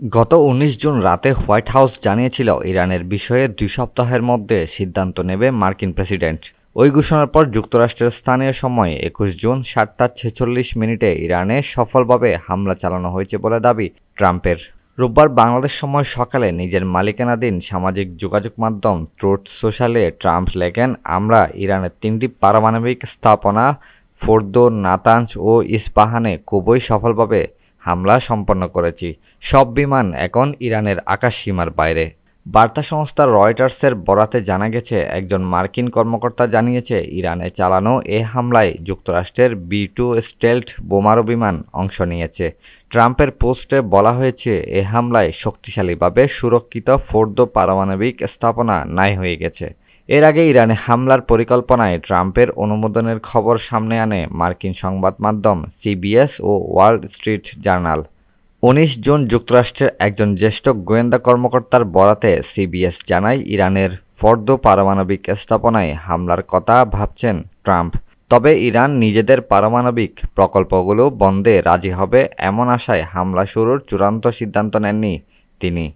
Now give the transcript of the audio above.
গত ১৯ জুন রাতে white house জানিয়েছিল ইরানের বিষয়ে ২ সপ্তাহের মধ্যে সিদ্ধান্ত নেবে মার্কিন প্রেসিডেন্ট। ওই ঘোষণার পর যুক্তরাষ্ট্রের স্থানীয় সময় ২১ জুন ৭টা ৪৬ ইরানে সফলভাবে হামলা চালানো হয়েছে বলে দাবি ট্রাম্পের। রোববার বাংলাদেশ সময় সকালে নিজের মালিকানাধীন সামাজিক যোগাযোগ মাধ্যম ট্রুথ সোশ্যালে ট্রাম্প লেখেন, আমরা ইরানের ৩টি পারমাণবিক স্থাপনা ফোর্দো, নাতাঞ্জ ও ইস্পাহানে খুবই সফলভাবে হামলা সম্পন্ন করেছি। সব বিমান এখন ইরানের আকাশসীমার বাইরে। বার্তা সংস্থা রয়টার্সের বরাতে জানা গেছে, একজন মার্কিন কর্মকর্তা জানিয়েছে ইরানে চালানো এ হামলায় যুক্তরাষ্ট্রের B-2 স্টেলথ বোমারু বিমান অংশ নিয়েছে। ট্রাম্পের পোস্টে বলা হয়েছে, এ হামলায় শক্তিশালীভাবে সুরক্ষিত ফোর্দো পারমাণবিক স্থাপনা নাই হয়ে গেছে। এর আগে ইরানে হামলার পরিকল্পনায় ট্রাম্পের অনুমোদনের খবর সামনে আনে মার্কিন সংবাদ মাধ্যম CBS ও ওয়াল স্ট্রিট জার্নাল। ১৯ জুন যুক্তরাষ্ট্রের একজন জ্যেষ্ঠ গোয়েন্দা কর্মকর্তার বরাতে CBS জানায়, ইরানের ফোর্দো পারমাণবিক স্থাপনায় হামলার কথা ভাবছেন ট্রাম্প। তবে ইরান নিজেদের পারমাণবিক প্রকল্পগুলো বন্ধে রাজি হবে এমন আশায় হামলা শুরুর চূড়ান্ত সিদ্ধান্ত নেননি তিনি।